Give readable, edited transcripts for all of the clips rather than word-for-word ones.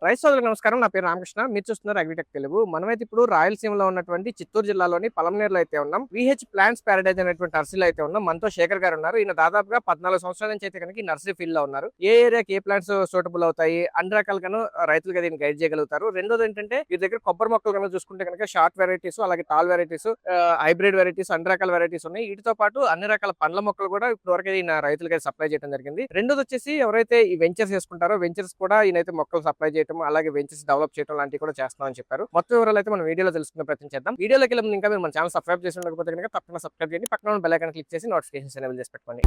రైతు సోదరులకు నమస్కారం. నా పేరు రామకృష్ణ. మీరు చూస్తున్నారు అగ్రిటెక్ తెలుగు. మనమైతే ఇప్పుడు రాయలసీమలో ఉన్నటువంటి చిత్తూరు జిల్లాలోని పలమనేరులో అయితే ఉన్నాం. విహెచ్ ప్లాంట్స్ పారడైజ్ అనేటువంటి నర్సరీలో అయితే ఉన్నాం. మనతో శేఖర్ గారు ఉన్నారు. ఈయన దాదాపుగా 14 సంవత్సరాల నుంచి అయితే కనుక ఈ నర్సరీ ఫీల్డ్ లో ఉన్నారు. ఏ ఏరియాకి ఏ ప్లాంట్స్ సూటబుల్ అవుతాయి, అన్ని రకాలుగాను రైతులుగా దీన్ని గైడ్ చేయగలుగుతారు. రెండోది ఏంటంటే ఈ దగ్గర కొబ్బరి మొక్కలు కనుక చూసుకుంటే కనుక షార్ట్ వెరైటీస్, అలాగే టాల్ వెరైటీస్, హైబ్రిడ్ వెరైటీస్, అన్ని రకాల వెరైటీస్ ఉన్నాయి. వీటితో పాటు అన్ని రకాల పండ్ల మొక్కలు కూడా ఇప్పుడు వరకు ఈయన రైతులకి సప్లై చేయడం జరిగింది. రెండోది వచ్చేసి ఎవరైతే ఈ వెంచర్స్ చేసుకుంటారో వెంచర్స్ కూడా ఈయనైతే మొక్కలు సప్లై చేయడం, అలాగే వెంచర్స్ డెవలప్ చేయడం లాంటివి కూడా చేస్తున్నామని చెప్పారు. మొత్తం వివరాలు అయితే మనం వీడియోలో తెలుసుకునే ప్రయత్నం చేద్దాం. వీడియోలోకి వెళ్ళే ముందు ఇంకా మీరు మన ఛానల్ సబ్స్క్రైబ్ చేసి ఉండకపోతే కనుక తప్పకుండా సబ్స్క్రైబ్ చేయండి. పక్కన ఉన్న బెల్ ఐకాన్ క్లిక్ చేసి నోటిఫికేషన్స్ ఎనేబుల్ చేసి పెట్టుకోండి.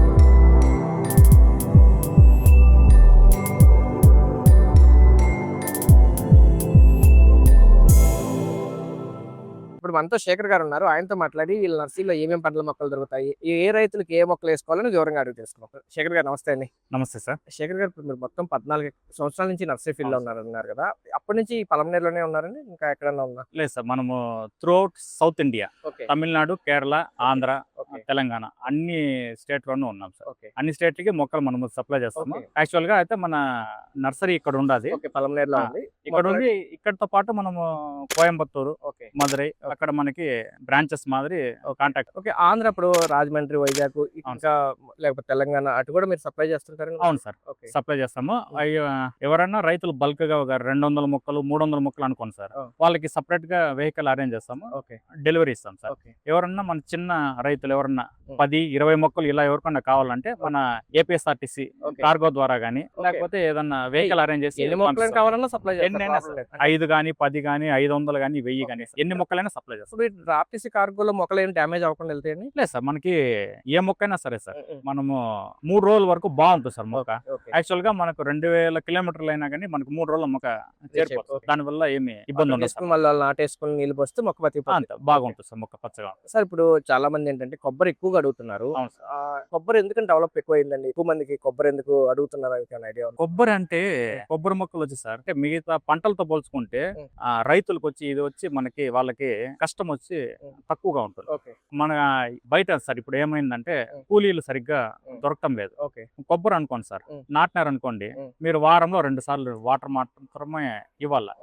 ఇప్పుడు మనతో శేఖర్ గారు ఉన్నారు. ఆయనతో మాట్లాడి వీళ్ళ నర్సరీలో ఏమేమి పండ్ల మొక్కలు దొరుకుతాయి, ఏ రైతులకు ఏ మొక్కలు వేసుకోవాలని వివరంగా అడుగు తెలుసుకున్నాం. శేఖర్ గారు నమస్తే అండి. నమస్తే సార్. శేఖర్ గారు, ఇప్పుడు మీరు మొత్తం 14 సంవత్సరాల నుంచి నర్సరీ ఫీల్డ్ లో ఉన్నారు కదా, అప్పటి నుంచి ఈ పలమనేరులోనే ఉన్నారండి, ఇంకా ఎక్కడన్నా ఉన్నారు? లేదు సార్, మనము throughout south India, okay Tamil Nadu, Kerala, Andhra, Telangana అన్ని స్టేట్ లోనూ ఉన్నాం సార్. ఓకే అన్ని స్టేట్ కి మొక్కలు మనము సప్లై చేస్తాము. ఓకే. యాక్చువల్ గా అయితే మన నర్సరీ ఇక్కడ ఉండదు. ఓకే పలమనేరులో ఉంది. ఇక్కడ ఉండి ఇక్కడతో పాటు మనము కోయంబత్తూరు, ఓకే మదురై అక్కడ మనకి బ్రాంచెస్ మాదిరి కాంటాక్ట్. ఓకే. ఆంధ్ర ఇప్పుడు రాజమండ్రి, వైజాగ్, ఇంకా లేకపోతే తెలంగాణ అటు కూడా మీరు సప్లై చేస్తుంటారు? అవును సార్, ఓకే సప్లై చేస్తాము. ఎవరైనా రైతులు బల్క్ గా ఒక 200 మొక్కలు 300 మొక్కలు అనుకోండి సార్, వాళ్ళకి సపరేట్ గా వెహికల్ అరేంజ్ చేస్తాము, ఓకే డెలివరీ ఇస్తాం సార్. ఓకే ఎవరన్నా మన చిన్న రైతులు ఎవరన్నా 10-20 మొక్కలు ఇలా ఎవరికన్నా కావాలంటే మన ఏపీఎస్ఆర్టీసీ కార్గో ద్వారా గానీ లేకపోతే ఏదన్నా వెహికల్ అరేంజ్ చేసి ఎన్ని మొక్కలు కావాలన్నా సప్లై ఎన్నైనా 5 గానీ 10 గానీ 500 గానీ 1000 గానీ ఎన్ని మొక్కలైనా సప్లై చేస్తాం. ఇప్పుడు ఆర్టీసీ కార్గోలో మొక్కలు ఏం డ్యామేజ్ అవ్వకుండా వెళ్తాయండి? లేదు సార్, మనకి ఏ మొక్కైనా సరే సార్, మనము 3 రోజుల వరకు బాగుంటుంది సార్ మొక్క. యాక్చువల్ గా మనకు 2000 కిలోమీటర్లు అయినా కానీ మనకు 3 రోజుల మొక్క చేరిపోతుంది. దాని వల్ల ఏమి ఇబ్బంది ఉండదు. మళ్ళీ నాటేసుకుని నీళ్ళు పోస్తే మొక్క అంత బాగుంటుంది సార్ మొక్క పచ్చగా. సార్ ఇప్పుడు చాలా మంది ఏంటంటే కొబ్బరి ఎక్కువగా అడుగుతున్నారు. కొబ్బరి ఎందుకంటే డెవలప్ ఎక్కువ అయిందండి, ఎక్కువ మందికి కొబ్బరి ఎందుకు అడుగుతున్నారు ఐడియా? కొబ్బరి అంటే కొబ్బరి మొక్కలు వచ్చి సార్, అంటే మిగతా పంటలతో పోల్చుకుంటే రైతులకు వచ్చి ఇది వచ్చి మనకి వాళ్ళకి కష్టం వచ్చి తక్కువగా ఉంటుంది. మన బయట సార్ ఇప్పుడు ఏమైందంటే కూలీలు సరిగ్గా దొరకటం లేదు. కొబ్బరి అనుకోండి సార్, నాటినారు అనుకోండి, మీరు వారంలో 2 సార్లు వాటర్ మాత్రమే ఇవ్వాలి.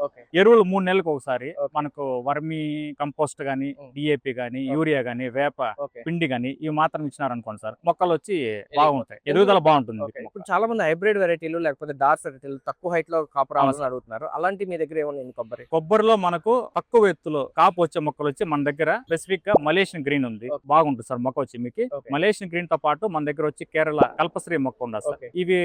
ఎరువులు 3 నెలలకు ఒకసారి మనకు వర్మీ కంపోస్ట్ గానీ, డిఏపి గానీ, యూరియా గానీ, వేప పిండి గానీ ఇవి మాత్రం ఇచ్చినారు అనుకోండి సార్, మొక్కలు వచ్చి బాగుంటాయి, ఎదుగుదల బాగుంటుంది. ఇప్పుడు చాలా మంది హైబ్రిడ్ వెరైటీలు లేకపోతే డార్క్ వెరైటీలు తక్కువ హైట్ లో కాపు రావాలని అడుగుతున్నారు. అలాంటి మీ దగ్గర ఏమన్నా కొబ్బరిలో మనకు తక్కువ ఎత్తులో కాపు వచ్చే మొక్కలు వచ్చి మన దగ్గర స్పెసిఫిక్ గా మలేషియన్ గ్రీన్ ఉంది, బాగుంటుంది సార్ మొక్క వచ్చి మీకు. మలేషియన్ గ్రీన్ తో పాటు మన దగ్గర వచ్చి కేరళ కల్పశ్రీ మొక్క ఉంది సార్. ఇవి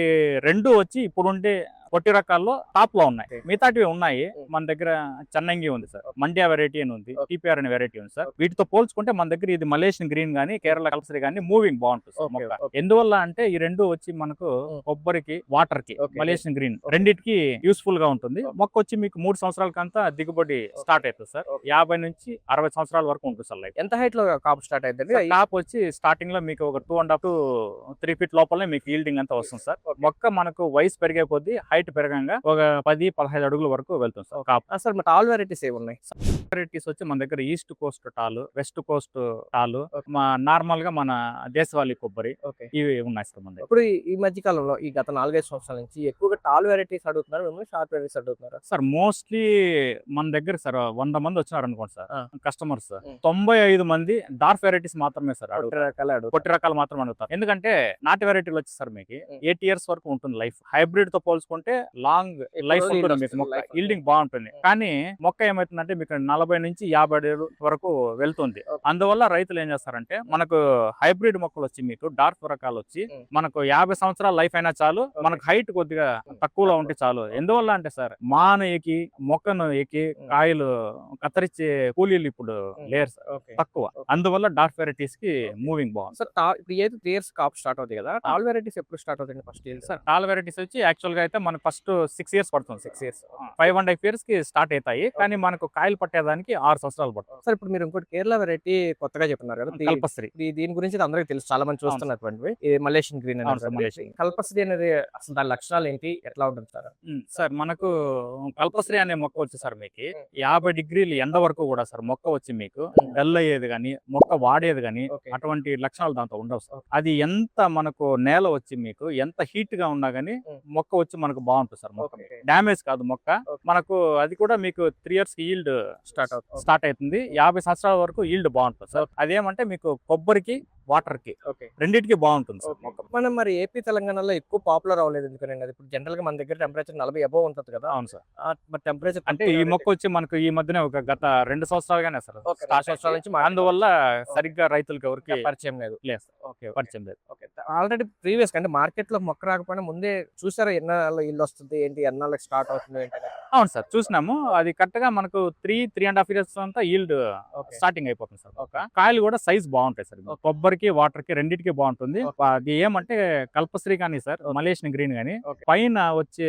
రెండు వచ్చి ఇప్పుడు ఉండే పొట్టి రకాల్లో టాప్ లో ఉన్నాయి. మిగతాటివి ఉన్నాయి మన దగ్గర. చెన్నంగి ఉంది సార్, మండ్యా వెరైటీ అని ఉంది, టీపీఆర్ అనే వెరైటీ ఉంది సార్. వీటితో పోల్చుకుంటే మన దగ్గర ఇది మలేషియన్ గ్రీన్ గానీ కేరళ కల్పశ్రీ గానీ మూవింగ్ బాగుంటుంది సార్ మొక్క. ఎందువల్ల అంటే ఈ రెండు వచ్చి మనకు కొబ్బరికి, వాటర్ కి, మలేషియన్ గ్రీన్ రెండింటికి యూస్ఫుల్ గా ఉంటుంది. మొక్క వచ్చి మీకు 3 సంవత్సరాలకంతా దిగుబడి స్టార్ట్ అవుతుంది సార్. 50 నుంచి 60 సంవత్సరాల వరకు ఉంటుంది సార్ లైఫ్. ఎంత హైట్ లో కాపు స్టార్ట్ అవుతుంది? కాపు వచ్చి స్టార్టింగ్ లో మీకు ఒక 2.5 to 3 ఫీట్ లోపలనే మీకు ఈల్డింగ్ అంతా వస్తుంది సార్. మొక్క మనకు వయసు పెరిగే కొద్దీ హైట్ పెరగంగా ఒక 10-15 అడుగుల వరకు వెళ్తుంది సార్ కాపు. సార్ టాల్ వెరైటీస్ ఏమున్నాయి? వెరైటీస్ వచ్చి మన దగ్గర east coast tall, west coast tall, normal గా మన దేశవాళీ కొబ్బరి, ఇవి ఉన్నాయి సార్ మన దగ్గర. ఇప్పుడు ఈ మధ్య కాలంలో ఈ గత 4-5 సంవత్సరాల నుంచి ఎక్కువగా టాల్ వెరైటీస్ అడుగుతున్నారు, షార్ట్ వెరైటీస్ అడుగుతున్నారు సార్. మోస్ట్లీ మన దగ్గర సార్ 100 మంది వచ్చినారు అనుకోండి సార్ కస్టమర్స్, 95 మంది డార్క్ వెరైటీస్ మాత్రమే సార్, పొట్టి రకాలు మాత్రం అడుగుతారు. ఎందుకంటే నాటి వెరైటీలు వచ్చి సార్ మీకు 8 years వరకు ఉంటుంది లైఫ్. హైబ్రిడ్ తో పోల్చుకుంటే లాంగ్ లైఫ్ ఉంటుంది మీకు, మొక్క ఈల్డింగ్ బాగుంటుంది. కానీ మొక్క ఏమైతుందంటే మీకు 40 నుంచి 50 ఏళ్ళు వరకు వెళ్తుంది. అందువల్ల రైతులు ఏం చేస్తారంటే మనకు హైబ్రిడ్ మొక్కలు వచ్చి మీకు డార్క్ రకాలు వచ్చి మనకు 50 సంవత్సరాల లైఫ్ అయినా చాలు, మనకు హైట్ కొద్దిగా తక్కువలో ఉంటే చాలు. ఎందువల్ల అంటే సార్ మాన ఎక్కి మొక్కను ఎక్కి కాయలు కత్తిరించే కూలీలు ఇప్పుడు లేరు సార్, తక్కువ. అందువల్ల డార్క్ వెరైటీస్ కి మూవింగ్ బాగుంది సార్. 3 years కాపు స్టార్ట్ అవుతుంది కదా, టాల్ వెరైటీస్ ఎప్పుడు స్టార్ట్ అవుతుంది? First year sir tall varieties వచ్చి యాక్చువల్ గా అయితే మనకు ఫస్ట్ 6 years పడుతుంది. 6 years 5.5 years కి స్టార్ట్ అవుతాయి. కానీ మనకు కాయలు పట్టేదానికి 6 సంవత్సరాలు పడుతుంది సార్. ఇప్పుడు మీరు ఇంకోటి కేరళ వెరైటీ కొత్తగా చెప్తున్నారు కదా, కల్పశ్రీ. దీని గురించి అందరికీ తెలుసు, చాలా మంది చూస్తున్నటువంటివి. మలేషియన్ గ్రీన్ కల్పశ్రీ అనేది అసలు దాని లక్షణాలు ఏంటి, ఎట్లా ఉంటుంది సార్? సార్ మనకు కల్పశ్రీ అనే మొక్క వచ్చి సార్ మీకు 50 degrees ఎండ వరకు కూడా సార్ సార్ మొక్క వచ్చి మీకు డల్ అయ్యేది కానీ మొక్క వాడేది కానీ ఓకే. అటువంటి లక్షణాలు దాంతో ఉండవు సార్. ఓకే. అది ఎంత మనకు నేల వచ్చి మీకు ఎంత హీట్ గా ఉన్నా గానీ ఉమ్. మొక్క వచ్చి మనకు బాగుంటుంది సార్. మొక్క ఓకే. డ్యామేజ్ కాదు మొక్క. ఓకే. మనకు అది కూడా మీకు 3 years ఈల్డ్ స్టార్ట్ అవుతుంది. స్టార్ట్ అవుతుంది. 50 సంవత్సరాల వరకు ఈల్డ్ బాగుంటుంది సార్. అదేమంటే మీకు కొబ్బరికి వాటర్ కి ఓకే. రెండింటికి బాగుంటుంది సార్ ఓకే. మొక్క. మనం మరి ఏపీ తెలంగాణలో ఎక్కువ పాపులర్ అవ్వలేదు ఎందుకనండి? అది ఇప్పుడు జనరల్ గా మన దగ్గర టెంపరేచర్ 40 అబోవ్ ఉంటుంది కదా. అవును సార్. మరి టెంపరేచర్ అంటే ఈ మొక్క వచ్చి మనకు ఈ మధ్యనే ఒక గత 2 సంవత్సరాలుగానే సార్ ఓకే. 2 స్టార్ట్ సంవత్సరాల అయింది. నుంచి అందువల్ల సరిగ్గా రైతులకి ఎవరికి పరిచయం లేదు. లేదు సార్. ఓకే. పరిచయం లేదు. ఓకే. ఆల్రెడీ ప్రీవియస్ అంటే మార్కెట్ లో మొక్క రాకపోయినా ముందే చూసారా ఎన్నాళ్ళు ఇల్లు వస్తుంది ఏంటి, ఎన్నాళ్ళకి స్టార్ట్ అవుతుంది ఏంటి అనేది? అవును సార్ చూసినాము. అది కరెక్ట్ గా మనకు 3.5 years అంతా ఈల్డ్ ఓకే. స్టార్టింగ్ అయిపోతుంది సార్. ఒక కాయలు కూడా సైజ్ బాగుంటాయి సార్. కొబ్బరికి వాటర్ కి రెండింటికి బాగుంటుంది. అది ఏమంటే కల్పశ్రీ కానీ సార్ మలేషియన్ గ్రీన్ కానీ ఓకే. పైన వచ్చి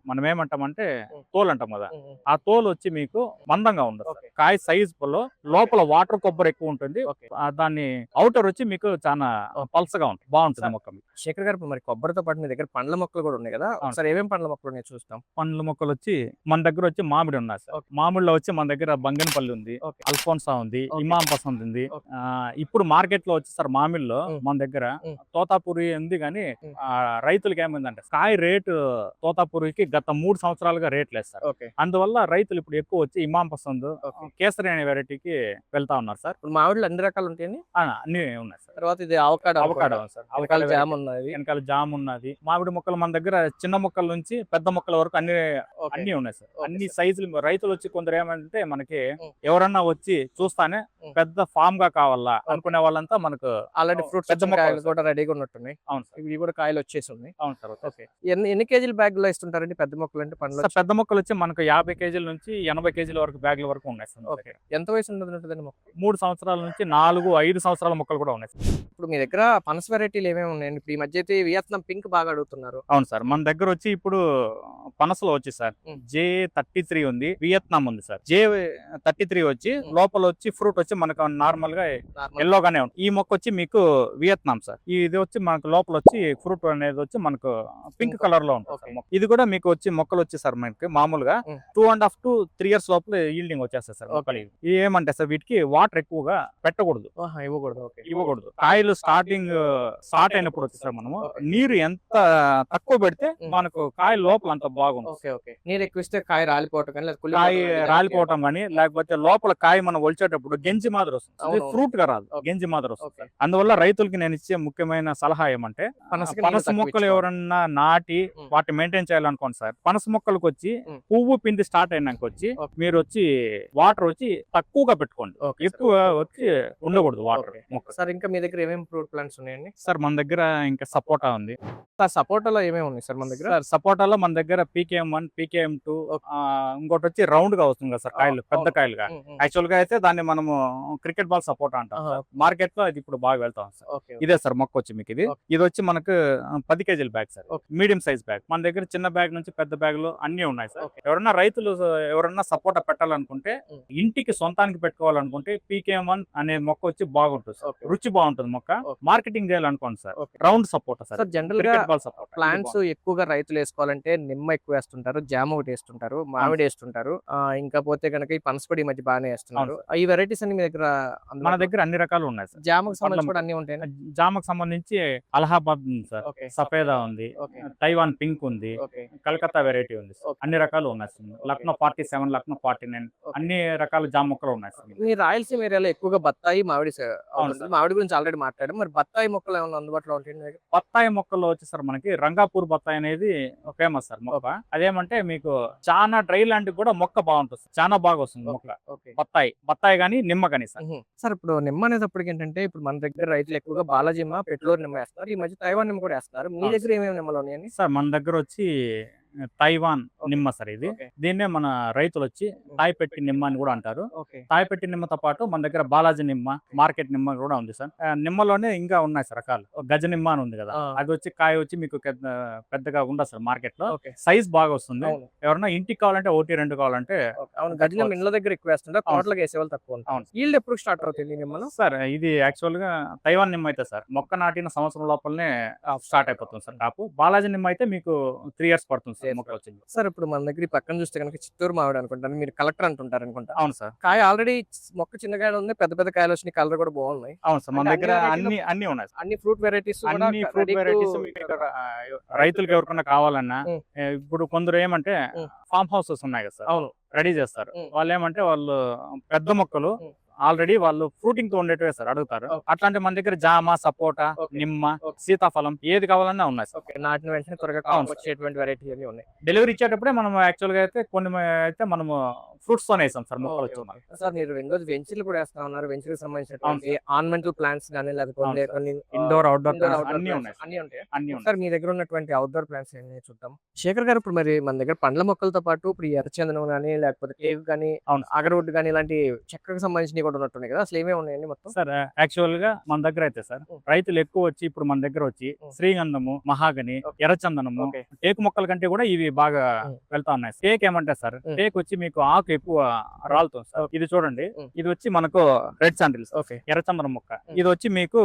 మనం ఏమంటామంటే తోలు అంటాం కదా. ఉమ్. ఆ తోలు వచ్చి మీకు మందంగా ఉండదు సార్. ఓకే. కాయ సైజ్ లో లోపల వాటర్ కొబ్బరి ఎక్కువ ఉంటుంది. ఓకే. దాన్ని అవుటర్ వచ్చి మీకు చాలా పల్సగా ఉంటుంది. బాగుంటుంది సార్. మొక్క మీకు. శేఖర్ గారు ఇప్పుడు మరి కొబ్బరితో పాటు మీ దగ్గర పండ్ల మొక్కలు కూడా ఉన్నాయి కదా, ఒకసారి ఏమేమి పండ్ల మొక్కలు ఉన్నాయి చూస్తాం. పండ్ల మొక్కలు వచ్చి మన దగ్గర వచ్చి మామిడి ఉన్నాయి సార్. ఓకే. మామిడిలో వచ్చి మన దగ్గర బంగనపల్లి ఉంది, ఓకే. అల్ఫోన్సా ఉంది, ఓకే. ఇమాం పసంద్ ఉంది. ఓకే. ఇప్పుడు మార్కెట్ లో వచ్చి సార్ మామిడిలో ఉమ్. మన దగ్గర ఉమ్. తోతాపూరి ఉంది కానీ ఉమ్. రైతులకి ఏమైందంటే కాయ రేటు తోతాపూరికి గత 3 సంవత్సరాలుగా రేట్ లేదు సార్. ఓకే. అందువల్ల రైతులు ఇప్పుడు ఎక్కువ వచ్చి ఇమాం పసంద్, ఓకే. కేసరి అనే వెరైటీకి వెళ్తా ఉన్నారు సార్. ఇప్పుడు మామిడిలో అన్ని రకాలు ఉంటాయని, అన్ని ఉన్నాయి సార్. తర్వాత ఇది avocado avocado sir. Avocado jam ఉన్నది. వెనకాల జామ్ ఉన్నది. మామిడి మొక్కలు మన దగ్గర చిన్న మొక్కల నుంచి పెద్ద మొక్కల వరకు అన్ని ఓకే. అన్ని ఉన్నాయి సార్. ఓకే అన్ని సార్. సైజులు రైతులు వచ్చి కొందరు ఏమంటే మనకి ఉమ్. ఎవరన్నా వచ్చి చూస్తానే ఉమ్. పెద్ద ఫామ్ గా కావాలా అనుకునే వాళ్ళంతా మనకు ఆల్రెడీ ఫ్రూట్స్ పెద్ద మొక్కలు కాయలు సార్. కూడా రెడీగా ఉన్నట్టున్నాయి. అవును సార్. ఇవి కూడా కాయలు వచ్చేసి ఉన్నాయి. అవును సార్. ఓకే. ఎన్ని కేజీల బ్యాగ్ లో ఇస్తుంటారండి పెద్ద మొక్కలు అంటే పండ్లు? సార్ పెద్ద మొక్కలు వచ్చి మనకు 50 kg నుంచి 80 kg వరకు బ్యాగ్ల వరకు ఉన్నాయి సార్. ఓకే. ఎంత వయసు ఉంటుందండి మొక్క? 3 సంవత్సరాల నుంచి 4-5 సంవత్సరాల మొక్కలు కూడా ఉన్నాయి సార్. ఇప్పుడు మీ దగ్గర పనస వెరైటీలు ఏమేమి ఉన్నాయండి? ఇప్పుడు ఈ మధ్య అయితే వియత్నాం పింక్ బాగా అడుగుతున్నారు. అవును సార్. మన దగ్గర వచ్చి ఇప్పుడు పనసలో వచ్చి సార్ ఉమ్. J33 ఉంది, వియత్నాం ఉంది సార్. J33 వచ్చి ఉమ్. లోపల వచ్చి ఫ్రూట్ వచ్చి మనకు నార్మల్ గా నార్మల్. ఎల్లోగానే ఉంటుంది. ఈ మొక్క వచ్చి మీకు వియత్నాం సార్. ఇది వచ్చి మనకు లోపల వచ్చి ఫ్రూట్ అనేది వచ్చి మనకు పింక్ Pink. కలర్ లో ఉంటుంది ఓకే. సార్ మొక్క. ఇది కూడా మీకు వచ్చి మొక్కలు వచ్చి సార్ మనకి మామూలుగా ఉమ్. 2.5 to 3 years లోపల ఈల్డింగ్ వచ్చేస్తాయి సార్ మొక్కలు. ఓకే. ఇవి ఏమంటే సార్ వీటికి వాటర్ ఎక్కువగా పెట్టకూడదు, ఆహా, ఇవ్వకూడదు. ఓకే. ఇవ్వకూడదు. కాయలు స్టార్ట్ అయినప్పుడు వచ్చేసారు మనము ఓకే. నీరు ఎంత తక్కువ పెడితే ఉమ్. మనకు కాయ లోపల అంత బాగుంది. ఓకే. ఓకే. నీరు ఎక్కువ ఇస్తే కాయ రాలిపోవటం కానీ లేదా కాయ కుళ్ళిపోవటం కానీ రాలిపోవటం కానీ లేకపోతే లోపల కాయ మనం ఒలిచేటప్పుడు గెంజి మాదిరి వస్తుంది. అవునవును. ఫ్రూట్ గా రాదు, ఓకే. గెంజి మాదిరి వస్తుంది. ఓకే. అందువల్ల రైతులకి నేను ఇచ్చే ముఖ్యమైన సలహా ఏమంటే పనసకి నీళ్ళు పనస తక్కువ మొక్కలు ఇచ్చుకోవాలి. ఎవరన్నా నాటి ఉమ్. వాటిని మెయింటైన్ చేయాలనుకోండి సార్. పనస మొక్కలకు వచ్చి ఉమ్. పువ్వు పిండి స్టార్ట్ అయినాక వచ్చి ఓకే. మీరు వచ్చి వాటర్ వచ్చి తక్కువగా పెట్టుకోండి, ఓకే సార్. ఎక్కువ వచ్చి ఉండకూడదు వాటర్ ఓకే. మొక్క. సార్ ఇంకా మీ దగ్గర ఏమేమి ఫ్రూట్ ప్లాంట్స్ ఉన్నాయండి? సార్ మన దగ్గర ఇంకా సపోటా ఉంది సార్ సపోటాలో ఏమేమి ఉన్నాయి సార్ మన దగ్గర? సార్. సపోటాలో మన దగ్గర PKM1, PKM2, ఇంకోటి వచ్చి రౌండ్ గా వస్తుంది కదా సార్ కాయలు, పెద్ద అవును. కాయలుగా. ఉమ్, ఉమ్. యాక్చువల్ గా అయితే దాన్ని మనము క్రికెట్ బాల్ సపోటా అంటాం ఆహా. మార్కెట్ లో. అది ఇప్పుడు బాగా వెళ్తాం సార్. ఓకే. ఇదే సార్ మొక్క వచ్చి మీకు ఇది ఓకే. ఇది వచ్చి మనకు 10 kg bag sir. Okay. Medium size bag. మన దగ్గర చిన్న బ్యాగ్ నుంచి పెద్ద బ్యాగులు అన్ని ఉన్నాయి సార్. ఓకే. ఎవరన్నా రైతులు ఎవరన్నా సపోటా పెట్టాలనుకుంటే ఉమ్. ఇంటికి సొంతానికి పెట్టుకోవాలనుకుంటే PKM1 అనే మొక్క వచ్చి బాగుంటుంది సార్. ఓకే. రుచి బాగుంటుంది మొక్క. ఓకే. మార్కెటింగ్ చేయాలనుకోండి sir. Okay. Round sapota sir. Sir general గా క్రికెట్ బాల్ సపోటా ప్లాంట్స్ ఎక్కువగా రైతులు వేసుకోవాలంటే నిమ్మ ఎక్కువ వేస్తుంటారు, జామ ఒకటి వేస్తుంటారు, మామిడి వేస్తుంటారు, ఇంకా పోతే కనుక ఈ పనసపొడి ఈ మధ్య బాగానే వేస్తున్నారు. ఈ వెరైటీస్ అన్ని మీ దగ్గర మన దగ్గర అన్ని రకాలు ఉన్నాయి సార్. జామకు సంబంధించి కూడా అన్ని ఉంటాయి. జామకు సంబంధించి అలహాబాద్ ఉంది సార్, ఓకే. సఫేదా ఉంది, ఓకే. తైవాన్ పింక్ ఉంది, ఓకే. కలకత్తా వెరైటీ ఉంది సార్. ఓకే. అన్ని రకాలు ఉన్నాయి సార్. లక్నో 47, లక్నో 49 ఓకే. అన్ని రకాల జామ మొక్కలు ఉన్నాయి సార్. మీ రాయలసీమ ఏరియాలో ఎక్కువగా బత్తాయి మామిడి అవును సార్. మామిడి గురించి ఆల్రెడీ మాట్లాడాం. మరి బత్తాయి మొక్కలు ఏమైనా అందుబాటులో ఉంటాయి మీ దగ్గర? బత్తాయి మొక్కల్లో వచ్చి సార్ మనకి రంగాపూర్ బత్తాయి అనేది ఫేమస్ సార్ మొక్క. అదేమంటే మీకు చాలా డ్రై ల్యాండ్ కూడా మొక్క బాగుంటుంది సార్. చాలా బాగా వస్తుంది మొక్క. ఓకే. బత్తాయి గానీ నిమ్మ గానీ సార్. సార్ ఇప్పుడు నిమ్మ అనేటప్పటికి ఏంటంటే ఇప్పుడు మన దగ్గర రైతులు ఎక్కువగా బాలాజీమ, పెట్లోర్ నిమ్మ వేస్తారు. ఈ మధ్య తైవాన్ నిమ్మ కూడా వేస్తారు. మీ అవును దగ్గర ఏమేమి నిమ్మలు ఉన్నాయండి? సార్ మన దగ్గర వచ్చి తైవాన్ నిమ్మ సార్. ఇది ఓకే. దీన్నే మన రైతులు వచ్చి తాయిపెట్టి నిమ్మ అని కూడా అంటారు. ఓకే. తాయిపెట్టి నిమ్మతో పాటు మన దగ్గర బాలాజీ నిమ్మ, మార్కెట్ నిమ్మ కూడా ఉంది సార్. నిమ్మలోనే ఇంకా ఉన్నాయి సార్ రకాలు. గజ నిమ్మ అని ఉంది కదా, ఆ. అది వచ్చి కాయ వచ్చి మీకు పెద్దగా ఉండదు సార్ మార్కెట్ లో. ఓకే. సైజ్ బాగా వస్తుంది. అవును. ఎవరన్నా ఇంటికి కావాలంటే 1-2 కావాలంటే ఓకే. అవును, గదిలో ఇండ్ల దగ్గర ఎక్కువ వేస్తుంటారు, అవును. తోటలకు వేసేవాళ్ళు తక్కువ ఉంటారు. అవును. ఈల్డ్ ఎప్పుడు స్టార్ట్ అవుతుంది ఈ నిమ్మలు? సార్ ఇది యాక్చువల్ గా తైవాన్ నిమ్మ అయితే సార్ మొక్క నాటిన సంవత్సరం లోపలనే స్టార్ట్ అయిపోతుంది సార్ కాపు. బాలాజీ నిమ్మ అయితే మీకు 3 years పడుతుంది మొక్క వచ్చింది. సార్ ఇప్పుడు మన దగ్గర ఈ పక్కన చూస్తే కనుక చిత్తూరు మామిడి అనుకుంటాను, మీరు కలెక్టర్ అంటుంటారు అనుకుంటా. అవును సార్. కాయ ఆల్రెడీ మొక్క చిన్నగా ఉంది, పెద్ద పెద్ద కాయలు వచ్చినాయి, కలర్ కూడా బాగున్నాయి. అవును సార్. మన అంటే దగ్గర అన్ని అన్ని ఉన్నాయి సార్. అన్ని ఫ్రూట్ వెరైటీస్ అన్ని ఫ్రూట్ వెరైటీస్ రైతులకు ఎవరికన్నా కావాలన్నా ఇప్పుడు కొందరు ఏమంటే ఫామ్ హౌసెస్ ఉన్నాయి కదా సార్, అవును రెడీ చేస్తారు. వాళ్ళు ఏమంటే వాళ్ళు పెద్ద మొక్కలు ఉం. ఆల్రెడీ వాళ్ళు ఫ్రూటింగ్ తో ఉండేటివే సార్ అడుగుతారు. Okay. అట్లాంటి మన దగ్గర జామ, సపోటా, Okay. నిమ్మ, Okay. సీతాఫలం ఏది కావాలన్నా ఉన్నాయి సార్. నాటిన వెంటనే త్వరగా అవును సార్. వచ్చేటువంటి వెరైటీ అన్ని ఉన్నాయి. డెలివరీ ఇచ్చేటప్పుడే మనం యాక్చువల్ గా అయితే కొన్ని అయితే మనము ఫ్రూట్స్ తోనే వేసాం సార్ మొక్కలు వచ్చి మనకి. సార్ మీరు రెండోది వెంచర్లు కూడా వేస్తా ఉన్నారు. వెంచర్ కి సంబంధించినటువంటి ఆర్నమెంటల్ ప్లాంట్స్ కానీ లేకపోతే అవును కొన్ని ఇండోర్ అవుట్డోర్ indoor, outdoor అన్ని plants ఉన్నాయి సార్. అన్ని ఉంటాయి. అన్ని ఉన్నాయి. సార్ మీ దగ్గర ఉన్నటువంటి అవుట్డోర్ ప్లాంట్స్ ఏంటి చూద్దాం. శేఖర్ గారు, ఇప్పుడు మరి మన దగ్గర పండ్ల మొక్కలతో పాటు ఇప్పుడు ఈ ఎర్రచందనం కానీ లేకపోతే టేకు కానీ అవును. అగరవుడ్ కానీ ఇలాంటి చెక్కకు సంబంధించినవి కూడా ఉన్నట్టున్నాయి కదా, అసలు ఏమేమి ఉన్నాయండి మొత్తం? సార్ యాక్చువల్ గా మన దగ్గర అయితే సార్ రైతులు ఎక్కువ వచ్చి ఇప్పుడు మన దగ్గర వచ్చి శ్రీగంధము, మహాగని, Okay. ఎర్రచందనము, Okay. టేకు మొక్కల కంటే కూడా ఇవి బాగా వెళ్తా ఉన్నాయి. టేక్ ఏమంటే సార్, టేక్ వచ్చి మీకు ఆకు ఎక్కువ రాలుతుంది సార్. ఇది చూడండి, ఇది వచ్చి మనకు రెడ్ శాండిల్స్, ఓకే ఎర్రచందనం మొక్క. ఇది వచ్చి మీకు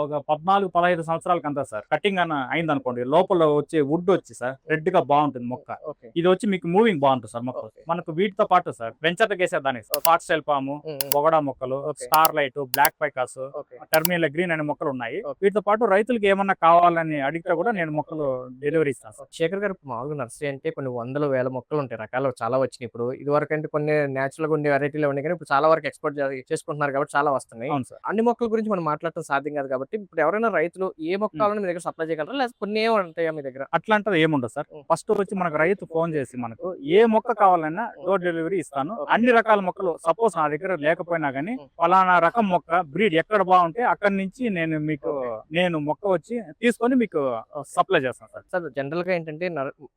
ఒక 14-15 సంవత్సరాల కంతా సార్ కటింగ్ అని అయింది అనుకోండి, లోపల వచ్చి వుడ్ వచ్చి సార్ రెడ్ గా బాగుంటుంది మొక్క. ఓకే ఇది వచ్చి మీకు మూవింగ్ బాగుంటుంది సార్ మొక్క. Okay. మనకు వీటితో పాటు సార్ వెంచర్ వేసేదానికి పాట్ సెల్ పాము, బొగడా మొక్కలు, Okay. Star light, black ficus, okay terminal green అనే మొక్కలు ఉన్నాయి. Okay. వీటితో పాటు రైతులకు ఏమన్నా కావాలని అడిగితే కూడా నేను మొక్కలు డెలివరీ ఇస్తాను సార్. శేఖర్ గారు, ఇప్పుడు మామూలుగా నర్సరీ అంటే కొన్ని వందల వేల మొక్కలు ఉంటాయి, రకాలు చాలా వచ్చినాయి. ఇప్పుడు ఇది వరకు అంటే కొన్ని నేచురల్ గా ఉండే వెరైటీలు ఉన్నాయి, కానీ ఇప్పుడు చాలా వరకు ఎక్స్పోర్ట్ చేసుకుంటున్నారు కాబట్టి చాలా వస్తున్నాయి. అవును సార్. అన్ని మొక్కల గురించి మనం మాట్లాడటం సాధ్యం కాదు కాబట్టి ఇప్పుడు ఎవరైనా రైతులు ఏ మొక్క కావాలని మీ దగ్గర సప్లై చేయగలరా, లేదా కొన్ని ఏమంటాయా మీ దగ్గర? అట్లాంటిది ఏముండదు సార్. ఫస్ట్ వచ్చి మనకు రైతు ఫోన్ చేసి మనకు ఏ మొక్క కావాలన్నా డోర్ డెలివరీ ఇస్తాను. అన్ని రకాల మొక్కలు సపోజ్ నా దగ్గర లేకపోయినా గానీ ఫలానా రకం మొక్క బ్రీడ్ ఎక్కడ బాగుంటే అక్కడి నుంచి నేను మొక్క వచ్చి తీసుకొని మీకు సప్లై చేస్తాను సార్. సార్ జనరల్ గా ఏంటంటే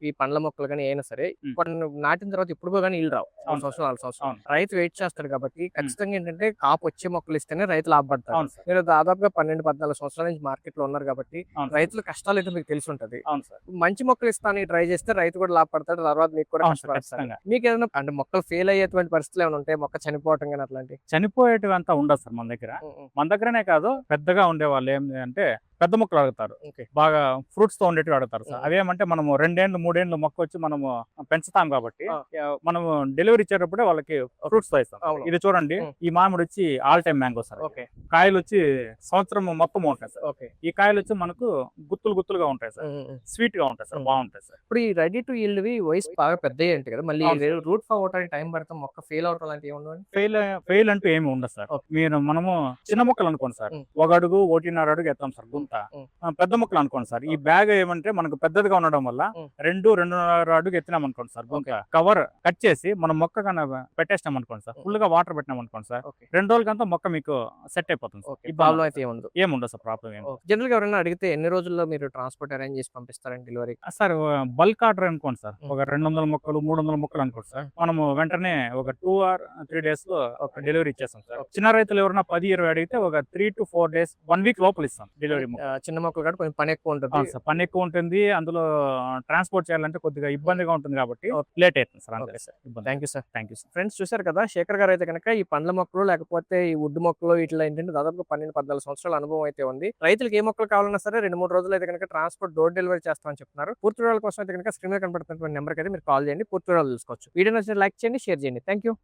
ఈ పండ్ల మొక్కలు కానీ అయినా సరే కొన్ని నాటిన తర్వాత ఇప్పుడు కానీ నీళ్ళు రావు, అవును. సంవత్సరం 4 సంవత్సరాలు అవును. రైతు వెయిట్ చేస్తాడు కాబట్టి ఖచ్చితంగా ఏంటంటే కాపు వచ్చే మొక్కలు ఇస్తేనే రైతు లాభపడతారు. అవును సార్. మీరు దాదాపుగా 12-14 సంవత్సరాల నుంచి మార్కెట్ లో ఉన్నారు కాబట్టి అవును సార్. రైతుల కష్టాలు అయితే మీకు తెలిసి ఉంటది. అవును సార్. మంచి మొక్కలు ఇస్తాను ట్రై చేస్తే రైతు కూడా లాభపడతాడు, తర్వాత మీకు కూడా అవును సార్, కష్టపడతారు. ఖచ్చితంగా. మీకు ఏదైనా అంటే మొక్కలు ఫెయిల్ అయ్యేటువంటి పరిస్థితులు ఏమైనా ఉంటాయి, మొక్క చనిపోవటం కానీ అట్లాంటి? చనిపోయేటివి అంతా ఉండదు సార్ మన దగ్గర. మన దగ్గరనే కాదు, పెద్దగా ఉండే వాళ్ళు ఏం అంటే పెద్ద మొక్కలు అడుగుతారు, Okay. బాగా ఫ్రూట్స్ తో ఉండేటివి అడుగుతారు సార్. Mm. అవేమంటే మనము 2-3 మొక్క వచ్చి మనము పెంచుతాం కాబట్టి Ah. మనము డెలివరీ ఇచ్చేటప్పుడే వాళ్ళకి ఫ్రూట్స్ తో ఇస్తాం. అవును. ఇది చూడండి, ఈ మామిడి వచ్చి all time mango sir. Okay కాయలు వచ్చి సంవత్సరం మొత్తం ఉంటాయి సార్. ఓకే ఈ కాయలు వచ్చి మనకు గుత్తులుగా ఉంటాయి సార్, స్వీట్ గా ఉంటాయి సార్, Mm. బాగుంటాయి సార్. ఇప్పుడు ఈ రెడీ టు ఈల్డ్వి వయసు బాగా పెద్ద ఏంటి కదా, మళ్ళీ అవును సార్. రూట్ ఫామ్ అవడానికి టైం పడతాం, మొక్క ఫెయిల్ అవటం లాంటివి ఏమన్నా? ఫెయిల్ అంటూ ఏమి ఉండదు సార్. మనము చిన్న మొక్కలు అనుకోండి సార్, Mm. 1 అడుగు 1.5 అడుగు ఎత్తాం సార్ గుంత. Mm. పెద్ద మొక్కలు అనుకోండి సార్, ఈ బ్యాగ్ ఏమంటే మనకు పెద్దదిగా ఉండడం వల్ల 2-2.5 అడుగు ఎత్తినాం అనుకోండి సార్ గుంత. కవర్ కట్ చేసి మనం మొక్క కన్నా పెట్టేసినాం అనుకోండి సార్, ఫుల్ గా వాటర్ పెట్టినాం అనుకోండి సార్, ఓకే 2 రోజులకంతా మొక్క మీకు సెట్ అయిపోతుంది సార్. ఓకే ప్రాబ్లం అయితే ఏముండదు. ఏముండదు సార్, ప్రాబ్లం ఏమి. జనరల్ గా ఎవరైనా అడిగితే ఎన్ని రోజుల్లో మీరు ట్రాన్స్పోర్ట్ అరేంజ్ చేసి పంపిస్తారండి డెలివరీ? సార్ బల్క్ ఆర్డర్ అనుకోండి సార్, ఒక 200 మొక్కలు 300 మొక్కలు అనుకోండి సార్, మనము వెంటనే ఒక 2 or 3 days లో డెలివరీ ఇచ్చేస్తాం సార్. చిన్న రైతులు ఎవరైనా 10-20 అడిగితే ఒక 3 to 4 days 1 week లోపల ఇస్తాం డెలివరీ. చిన్న మొక్కలు కాబట్టి కొంచెం పని ఎక్కువ ఉంటుంది. అవును సార్, పని ఎక్కువ ఉంటుంది, అందులో ట్రాన్స్పోర్ట్ చేయాలంటే కొద్దిగా ఇబ్బందిగా ఉంటుంది కాబట్టి లేట్ అవుతుంది సార్. అంతే sir. Thank you sir. Thank you sir. Friends చూశారు కదా, శేఖర్ గారు అయితే కనుక ఈ పండ్ల మొక్కలు లేకపోతే ఈ వుడ్ మొక్కలు వీటిలో ఏంటంటే దాదాపు 12-14 సంవత్సరాల అనుభవం అయితే ఉంది. రైతులకు ఏ మొక్కలు కావాలన్నా సరే 2-3 రోజులు అయితే కనుక ట్రాన్స్పోర్ట్ డోర్ డెలివరీ చేస్తామని చెప్తున్నారు. పూర్తి వివరాల కోసం అయితే కనుక స్క్రీన్ మీద కనబడుతున్నటువంటి నెంబర్కి అయితే మీరు కాల్ చేయండి, పూర్తి వివరాలు తెలుసుకోవచ్చు. వీడియో నచ్చితే లైక్ చేయండి, షేర్ చేయండి. Thank you.